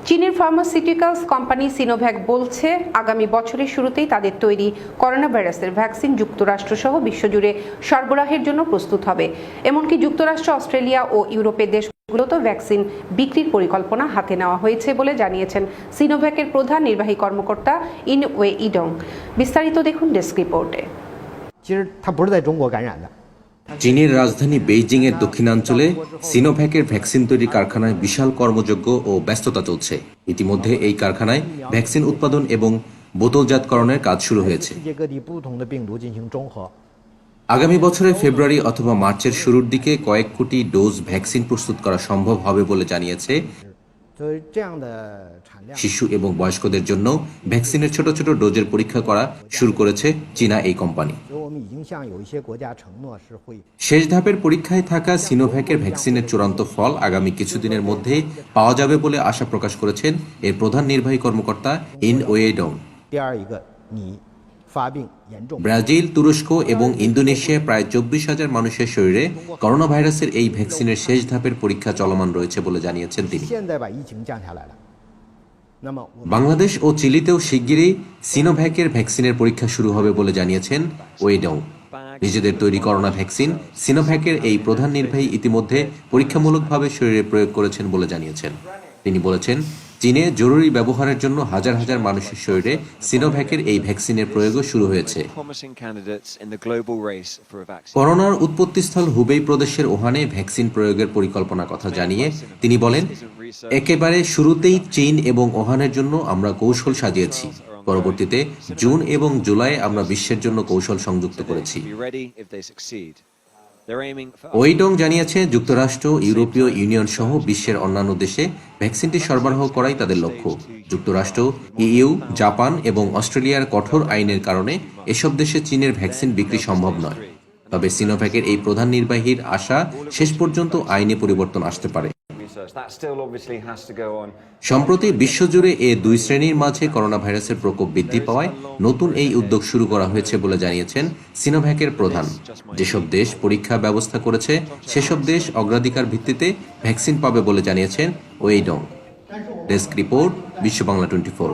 চীনের pharmaceuticals company Sinovac বলছে আগামী বছরের শুরুতেই তাদের তৈরি করোনা ভাইরাসের ভ্যাকসিন যুক্তরাষ্ট্রসহ বিশ্বজুড়ে সরবরাহের জন্য প্রস্তুত হবে। এমনকি যুক্তরাষ্ট্র, অস্ট্রেলিয়া ও ইউরোপের দেশগুলোতে ভ্যাকসিন বিক্রির পরিকল্পনা হাতে নেওয়া হয়েছে বলে জানিয়েছেন সিনোভ্যাকের প্রধান নির্বাহী কর্মকর্তা ইন ওয়ে ইডং। বিস্তারিত দেখুন ডেস্ক রিপোর্টে। চীনের রাজধানী বেইজিং এর দক্ষিণাঞ্চলে সিনোভ্যাকের ভ্যাকসিন তৈরির কারখানায় বিশাল কর্মযজ্ঞ ও ব্যস্ততা চলছে। ইতিমধ্যে এই কারখানায় ভ্যাকসিন উৎপাদন এবং বোতলজাতকরণের কাজ শুরু হয়েছে। আগামী বছরের ফেব্রুয়ারি অথবা মার্চের শুরুর দিকে কয়েক কোটি ডোজ ভ্যাকসিন প্রস্তুত করা সম্ভব হবে বলে জানিয়েছে। শিশু এবং বয়স্কদের জন্য ভ্যাকসিনের ছোট ছোট ডোজের পরীক্ষা করা শুরু করেছে চীনা এই কোম্পানি। শেষ ধাপের পরীক্ষায় থাকা সিনোভ্যাকের ভ্যাকসিনের চূড়ান্ত ফল আগামী কিছুদিনের মধ্যে পাওয়া যাবে বলে আশা প্রকাশ করেছেন এর প্রধান নির্বাহী কর্মকর্তা ইন ওয়েডং। ব্রাজিল, তুরস্ক এবং ইন্দোনেশিয়ায় প্রায় 24,000 মানুষের শরীরে করোনা ভাইরাসের এই ভ্যাকসিনের শেষ ধাপের পরীক্ষা চলমান রয়েছে বলে জানিয়েছেন তিনি। বাংলাদেশ ও চিলিতেও শিগগিরই সিনোভ্যাকের ভ্যাকসিনের পরীক্ষা শুরু হবে বলে জানিয়েছেন ওয়েডং। নিজেদের তৈরি করোনা ভ্যাকসিন সিনোভ্যাকের এই প্রধান নির্বাহী ইতিমধ্যে পরীক্ষামূলকভাবে শরীরে প্রয়োগ করেছেন বলে জানিয়েছেন। তিনি বলেছেন, চীনে জরুরি ব্যবহারের জন্য হাজার হাজার মানুষের শরীরে সিনোভ্যাকের এই ভ্যাকসিনের প্রয়োগও শুরু হয়েছে। করোনার উৎপত্তিস্থল হুবেই প্রদেশের ওহানে ভ্যাকসিন প্রয়োগের পরিকল্পনার কথা জানিয়ে তিনি বলেন, একেবারে শুরুতেই চীন এবং ওহানের জন্য আমরা কৌশল সাজিয়েছি। পরবর্তীতে জুন এবং জুলাই আমরা বিশ্বের জন্য কৌশল সংযুক্ত করেছি। ওয়েডং জানিয়েছে, যুক্তরাষ্ট্র, ইউরোপীয় ইউনিয়ন সহ বিশ্বের অন্যান্য দেশে ভ্যাকসিনটি সরবরাহ করাই তাদের লক্ষ্য। যুক্তরাষ্ট্র, ইইউ, জাপান এবং অস্ট্রেলিয়ার কঠোর আইনের কারণে এসব দেশে চীনের ভ্যাকসিন বিক্রি সম্ভব নয়। তবে সিনোভ্যাকের এই প্রধান নির্বাহীর আশা, শেষ পর্যন্ত আইনে পরিবর্তন আসতে পারে। সম্প্রতি বিশ্বজুড়ে এ দুই শ্রেণীর মাঝে করোনা ভাইরাসের প্রকোপ বৃদ্ধি পাওয়ায় নতুন এই উদ্যোগ শুরু করা হয়েছে বলে জানিয়েছেন সিনোভ্যাকের প্রধান। যেসব দেশ পরীক্ষা ব্যবস্থা করেছে সেসব দেশ অগ্রাধিকার ভিত্তিতে ভ্যাকসিন পাবে বলে জানিয়েছেন ওয়েডং। ডেস্ক রিপোর্ট, বিশ্ব বাংলা 24।